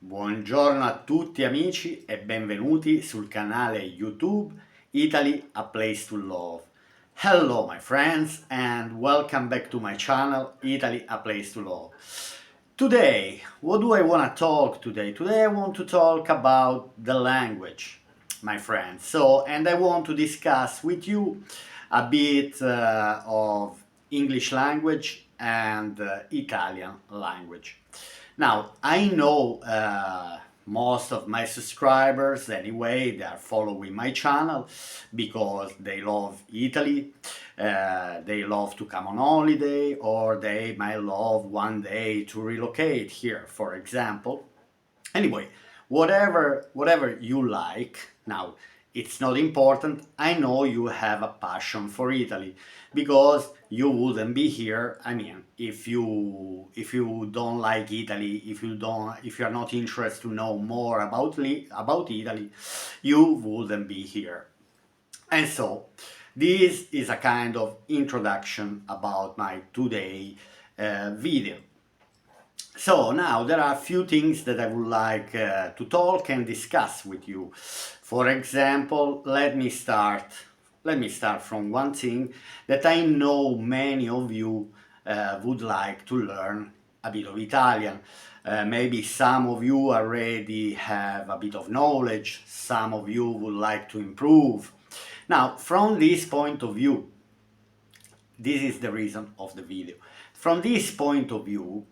Buongiorno a tutti amici e benvenuti sul canale YouTube Italy a Place to Love. Hello my friends and welcome back to my channel Italy a Place to Love. Today, what do I want to talk today? Today I want to talk about the language, my friends. And I want to discuss with you a bit of English language and Italian language. Now, I know most of my subscribers anyway, they are following my channel because they love Italy, they love to come on holiday, or they might love one day to relocate here, for example. Anyway, whatever you like. Now, it's not important. I know you have a passion for Italy because you wouldn't be here. I mean, if you don't like Italy, if you're not interested to know more about Italy, you wouldn't be here. And so this is a kind of introduction about my today video. So now there are a few things that I would like to talk and discuss with you. For example, let me start from one thing that I know many of you would like to learn a bit of Italian. Maybe some of you already have a bit of knowledge, some of you would like to improve. Now, from this point of view, this is the reason of the video. From this point of view,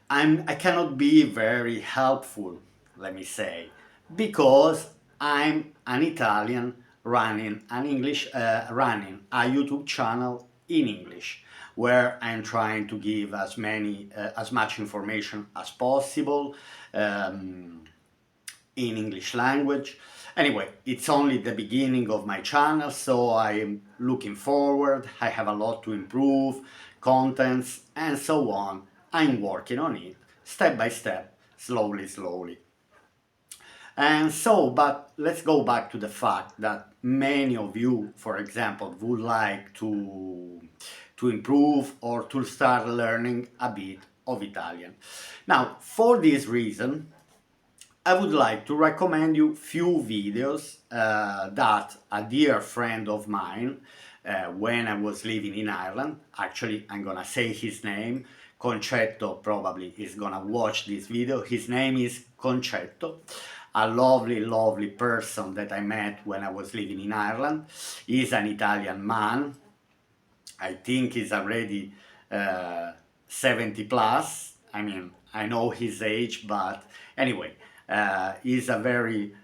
I cannot be very helpful, let me say, because I'm an Italian running running a YouTube channel in English, where I'm trying to give as much information as possible in English language. Anyway, it's only the beginning of my channel, so I'm looking forward. I have a lot to improve, contents and so on. I'm working on it, step by step, slowly. And so, but let's go back to the fact that many of you, for example, would like to improve or to start learning a bit of Italian. Now, for this reason, I would like to recommend you few videos that a dear friend of mine, when I was living in Ireland, actually I'm gonna say his name, Concetto probably is gonna watch this video. His name is Concetto, a lovely person that I met when I was living in Ireland. He's an Italian man. I think he's already 70 plus. I mean, I know his age, but anyway, he's a very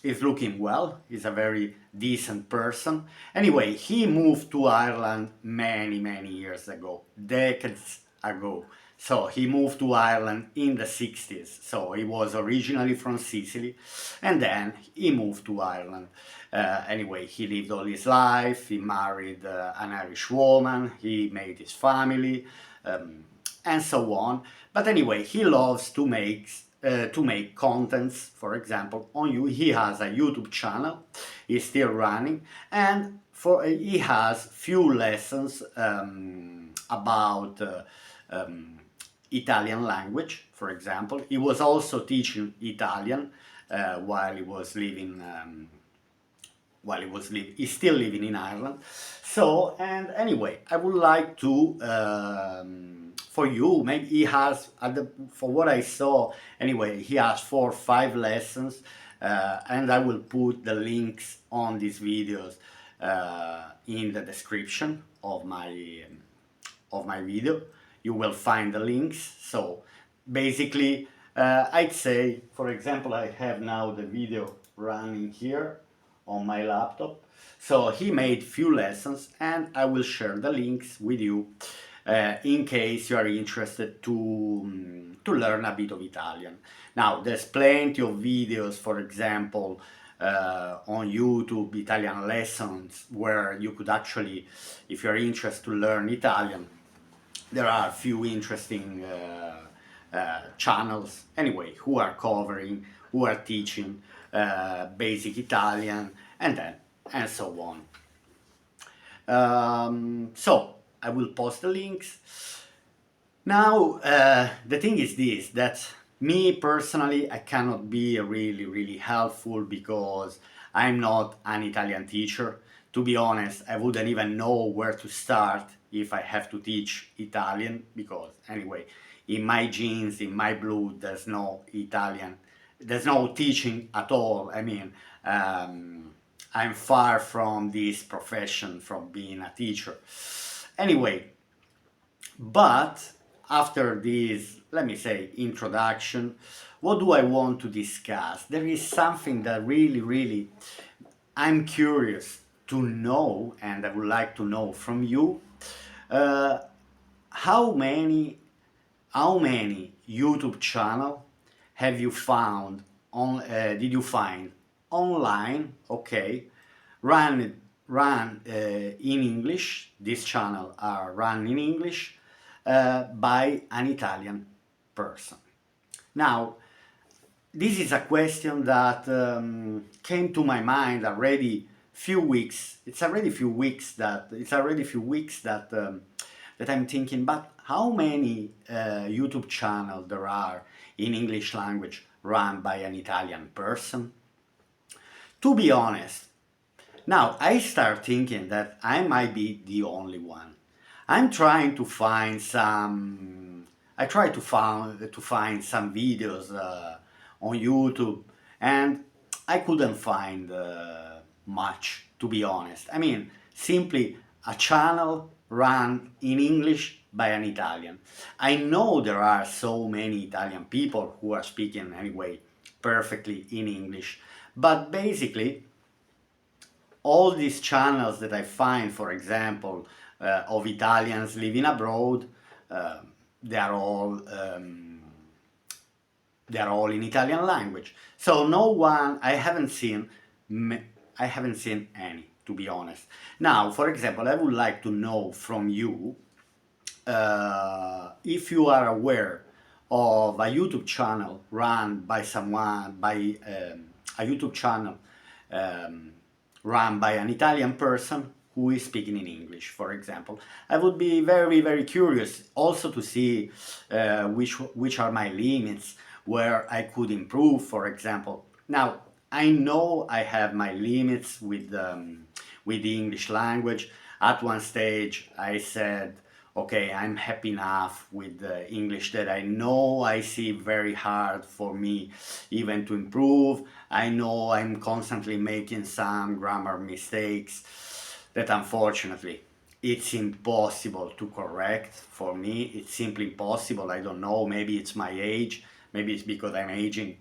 he's looking well. He's a very decent person. Anyway, he moved to Ireland many years ago, decades ago. So he moved to Ireland in the 60s. So he was originally from Sicily, and then he moved to Ireland. Anyway, he lived all his life. He married an Irish woman. He made his family, and so on. But anyway, he loves to make contents, for example, on you. He has a YouTube channel, he's still running, and he has few lessons about Italian language, for example. He was also teaching Italian while he was living he's still living in Ireland. So, and anyway, I would like to for you, maybe he has, for what I saw, anyway, he has 4 or 5 lessons, and I will put the links on these videos in the description of my video. You will find the links. So basically, I'd say, for example, I have now the video running here on my laptop. So he made few lessons, and I will share the links with you in case you are interested to learn a bit of Italian. Now, there's plenty of videos, for example, on YouTube, Italian lessons, where you could actually, if you're interested to learn Italian, there are a few interesting channels, anyway, who are teaching basic Italian, and so on. So I will post the links. Now, the thing is this, that Me personally, I cannot be really helpful because I'm not an Italian teacher. To be honest, I wouldn't even know where to start if I have to teach Italian because anyway, in my genes, in my blood, there's no Italian, there's no teaching at all. I mean, I'm far from this profession, from being a teacher. Anyway, but after this, let me say, introduction, what do I want to discuss? There is something that really I'm curious to know, and I would like to know from you. Uh, how many how many YouTube channel have you found on did you find online? Okay, run in English. These channels are run in English by an Italian person. Now, this is a question that came to my mind already few weeks. It's already few weeks that I'm thinking, but how many YouTube channels there are in English language run by an Italian person? To be honest, now I start thinking that I might be the only one. I'm trying to find some. I try to find some videos on YouTube, and I couldn't find much. To be honest, I mean simply a channel run in English by an Italian. I know there are so many Italian people who are speaking anyway perfectly in English, but basically all these channels that I find, for example, of Italians living abroad, uh, they are all in Italian language. So no one, I haven't seen any, to be honest. Now, for example, I would like to know from you if you are aware of a YouTube channel run by someone, by a YouTube channel um, run by an Italian person who is speaking in English, for example. I would be very curious also to see which are my limits, where I could improve, for example. Now, I know I have my limits with the English language. At one stage, I said, okay, I'm happy enough with the English that I know I see very hard for me even to improve. I know I'm constantly making some grammar mistakes that unfortunately it's impossible to correct for me. It's simply impossible. I don't know, maybe it's my age, maybe it's because I'm aging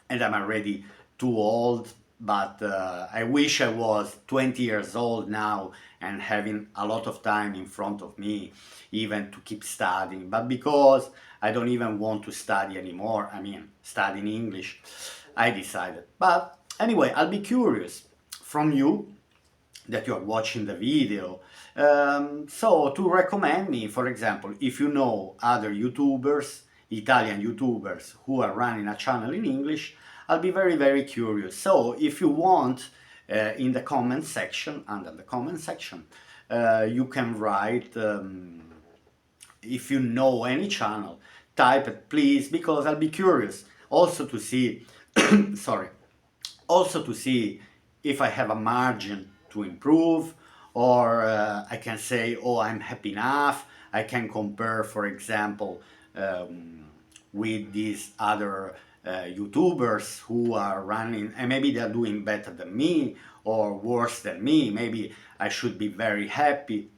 and I'm already too old, but I wish I was 20 years old now and having a lot of time in front of me even to keep studying. But because I don't even want to study anymore, I mean, studying English, I decided. But anyway, I'll be curious from you that you're watching the video. So to recommend me, for example, if you know other YouTubers, Italian YouTubers who are running a channel in English, I'll be very curious. So if you want, in the comment section, under the comment section, you can write if you know any channel, type it please, because I'll be curious also to see, sorry, also to see if I have a margin to improve, or I can say, oh, I'm happy enough. I can compare, for example, with these other YouTubers who are running, and maybe they're doing better than me or worse than me. Maybe I should be very happy.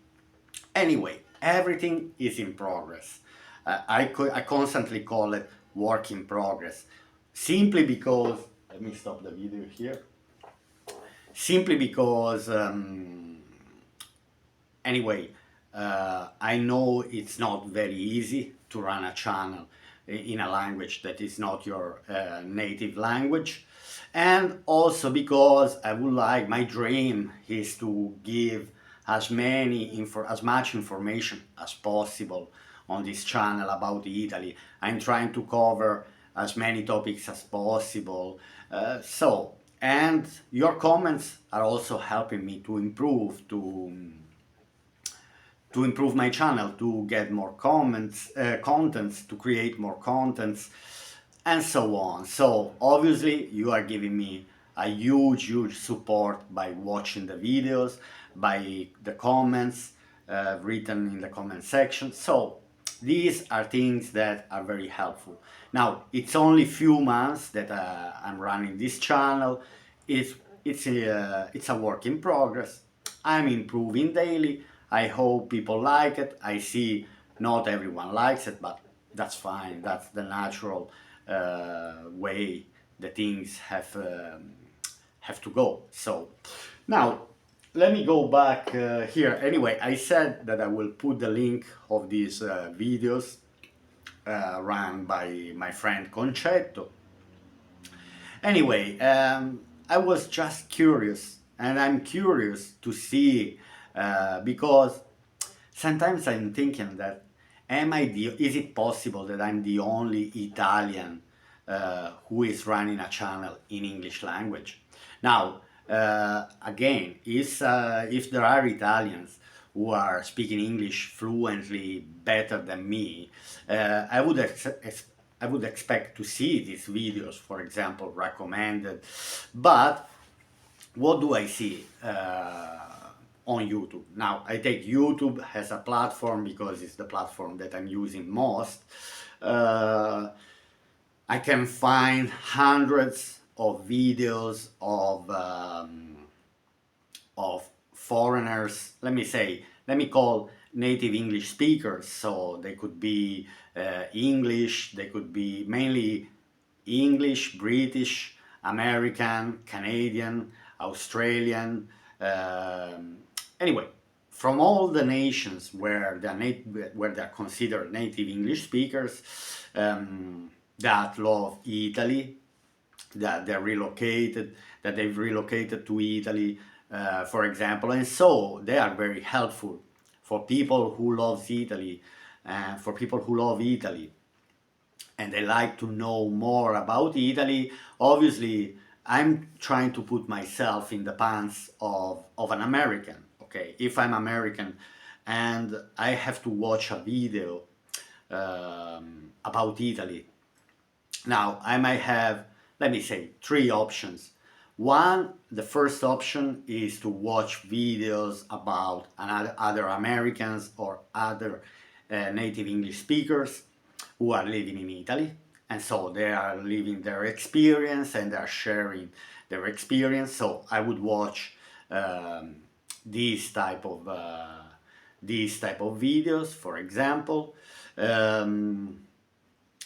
Anyway, everything is in progress. I constantly call it work in progress, simply because, let me stop the video here, simply because, anyway, I know it's not very easy to run a channel in a language that is not your native language, and also because I would like, my dream is to give as much information as possible on this channel about Italy. I'm trying to cover as many topics as possible. And your comments are also helping me to improve, to improve my channel, to get more comments, contents, to create more contents. and so on. So obviously you are giving me a huge support by watching the videos, by the comments written in the comment section. So these are things that are very helpful. Now it's only few months that I'm running this channel. It's a work in progress. I'm improving daily. I hope people like it. I see not everyone likes it, but that's fine. That's the natural way the things have to go. So now let me go back here. Anyway, I said that I will put the link of these videos run by my friend Concetto. Anyway, I was just curious, and I'm curious to see because sometimes I'm thinking that is it possible that I'm the only Italian who is running a channel in English language? Now, again, if there are Italians who are speaking English fluently better than me, I would expect to see these videos, for example, recommended. But what do I see on YouTube? Now, I take YouTube as a platform because it's the platform that I'm using most. I can find hundreds of videos of foreigners, let me call native English speakers. So they could be English, they could be mainly English, British, American, Canadian, Australian, anyway, from all the nations where they're considered native English speakers, that love Italy, that they've relocated to Italy, for example, and so they are very helpful for people who love Italy, and they like to know more about Italy. Obviously, I'm trying to put myself in the pants of an American. Okay, if I'm American and I have to watch a video about Italy, now I might have, let me say, three options. The first option is to watch videos about other Americans or other native English speakers who are living in Italy, and so they are living their experience and they are sharing their experience. So I would watch these type of videos, for example.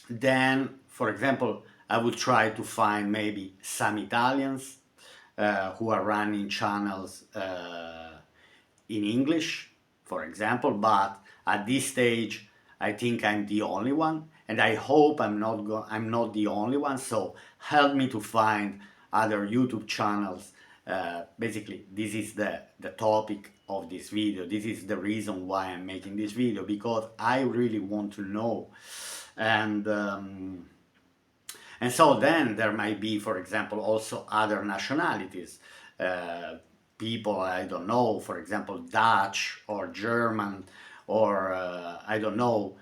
Then, for example, I would try to find maybe some Italians who are running channels in English, for example, but at this stage I think I'm the only one, and I hope I'm not the only one. So help me to find other YouTube channels. Basically, this is the topic of this video. This is the reason why I'm making this video, because I really want to know. And so then there might be, for example, also other nationalities. People, I don't know, for example, Dutch or German or, I don't know,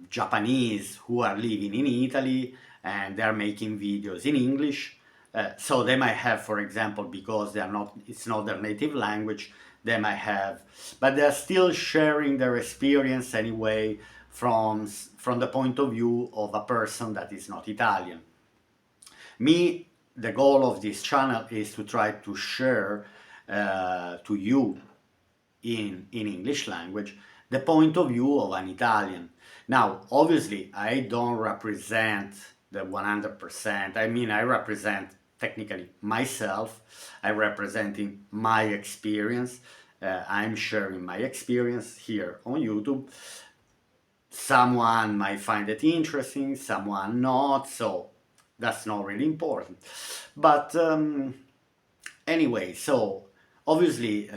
Japanese who are living in Italy and they're making videos in English. So they might have, for example, because it's not their native language, they might have, but they're still sharing their experience anyway from the point of view of a person that is not Italian. Me, the goal of this channel is to try to share to you in English language the point of view of an Italian. Now, obviously, I don't represent the 100%. I mean, I represent technically myself. I'm representing my experience. I'm sharing my experience here on YouTube. Someone might find it interesting, someone not, so that's not really important. But anyway, so obviously,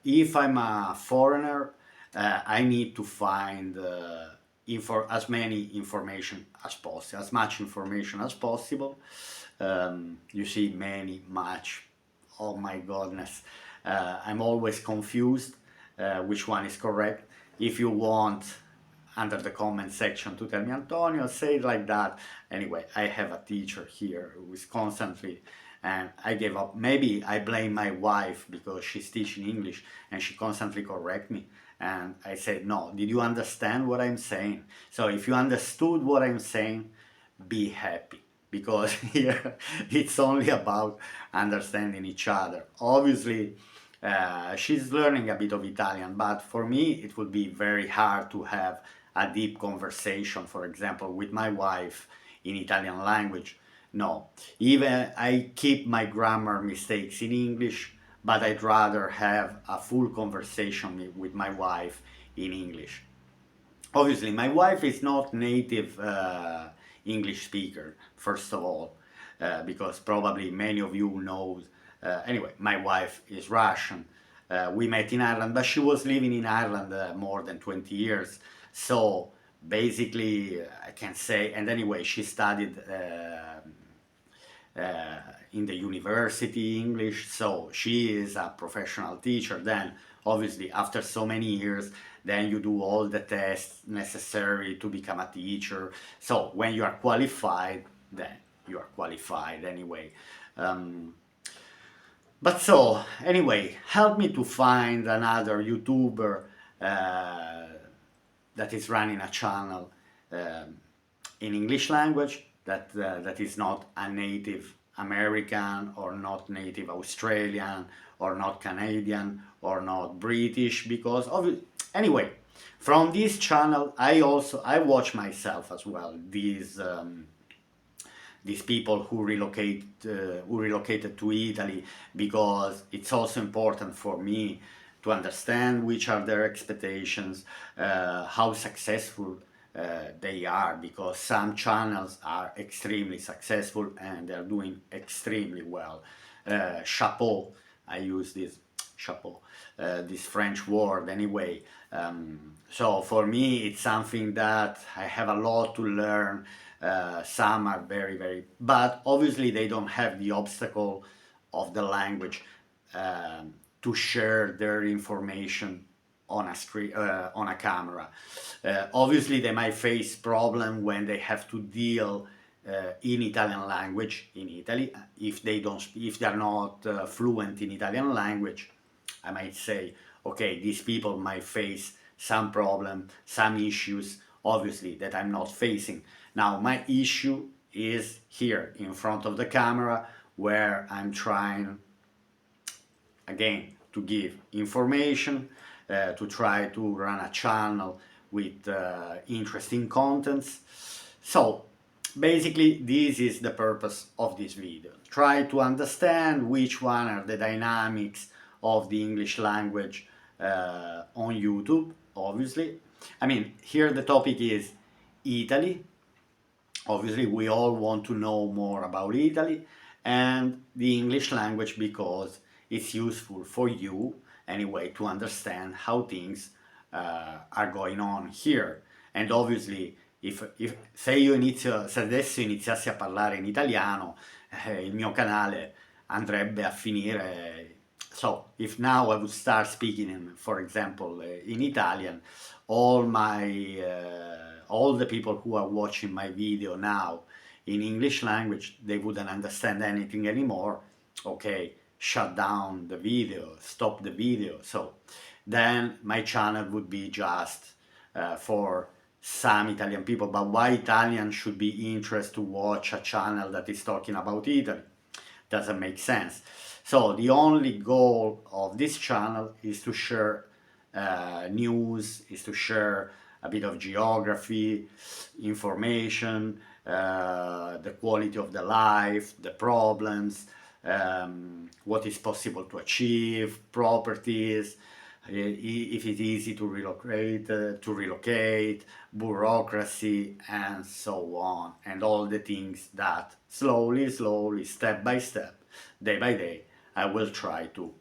if I'm a foreigner, I need to find as many information as possible, as much information as possible. You see, much. Oh my goodness, I'm always confused which one is correct. If you want under the comment section to tell me, Antonio, say it like that. Anyway, I have a teacher here who is constantly, and I gave up. Maybe I blame my wife because she's teaching English and she constantly correct me. And I said, no, did you understand what I'm saying? So if you understood what I'm saying, be happy, because here it's only about understanding each other. Obviously, she's learning a bit of Italian, but for me it would be very hard to have a deep conversation, for example, with my wife in Italian language. No, even I keep my grammar mistakes in English, but I'd rather have a full conversation with my wife in English. Obviously, my wife is not native English speaker, first of all, because probably many of you know. Anyway, my wife is Russian. We met in Ireland, but she was living in Ireland more than 20 years. So basically, I can say, and anyway, she studied in the university English, so she is a professional teacher. Then obviously after so many years, then you do all the tests necessary to become a teacher. So when you are qualified, then you are qualified anyway. But so anyway, help me to find another YouTuber that is running a channel in English language, that is not a native American or not native Australian or not Canadian or not British, because anyway, from this channel I watch myself as well these people who relocated to Italy, because it's also important for me to understand which are their expectations, how successful they are, because some channels are extremely successful and they're doing extremely well. Chapeau, I use this chapeau, this French word anyway. So for me it's something that I have a lot to learn. Some are very, but obviously they don't have the obstacle of the language to share their information on a screen, on a camera. Obviously they might face problem when they have to deal in Italian language in Italy. If they're not fluent in Italian language, I might say, okay, these people might face some problem, some issues, obviously, that I'm not facing. Now, my issue is here in front of the camera, where I'm trying, again, to give information, to try to run a channel with interesting contents. So, basically, this is the purpose of this video. Try to understand which one are the dynamics of the English language on YouTube, obviously. I mean, here the topic is Italy. Obviously, we all want to know more about Italy and the English language, because it's useful for you anyway to understand how things are going on here. And obviously, se adesso iniziassi a parlare in italiano, il mio canale andrebbe a finire. So if now I would start speaking, for example, in Italian, all the people who are watching my video now in English language, they wouldn't understand anything anymore. Okay, shut down the video, stop the video. So then my channel would be just for some Italian people. But why Italians should be interested to watch a channel that is talking about Italy? Doesn't make sense. So the only goal of this channel is to share news, is to share a bit of geography, information, the quality of the life, the problems, what is possible to achieve, properties, if it's easy to relocate, bureaucracy, and so on, and all the things that slowly, step by step, day by day, I will try to,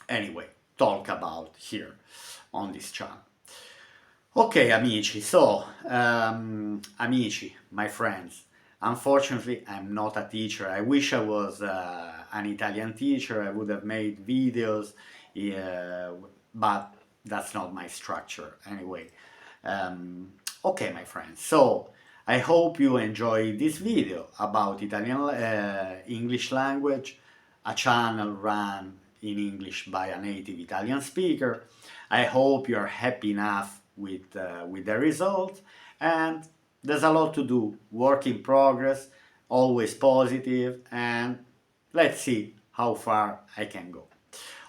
anyway, talk about here on this channel. Okay, amici, so, amici, my friends, unfortunately, I'm not a teacher. I wish I was an Italian teacher. I would have made videos, but that's not my structure, anyway. Okay, my friends, so I hope you enjoyed this video about Italian English language, a channel run in English by a native Italian speaker. I hope you are happy enough with the result, and there's a lot to do, work in progress, always positive, and let's see how far I can go.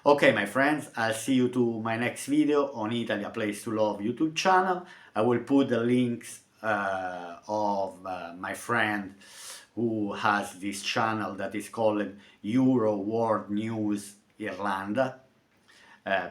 Okay, my friends, I'll see you to my next video on Italy A Place to Love YouTube channel. I will put the links of my friend who has this channel that is called EUROWORLDNEWS IRLANDA.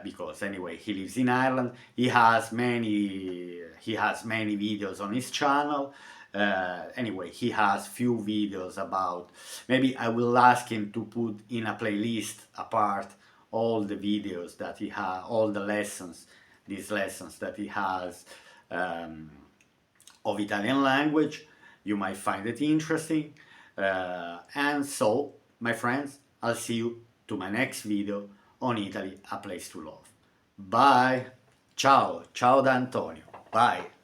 Because anyway he lives in Ireland. He has many videos on his channel. Anyway, he has few videos about, maybe I will ask him to put in a playlist apart all the videos that he has, all the lessons, these lessons that he has of Italian language. You might find it interesting. And so, my friends, I'll see you to my next video on Italy, A Place to Love. Bye! Ciao! Ciao da Antonio! Bye!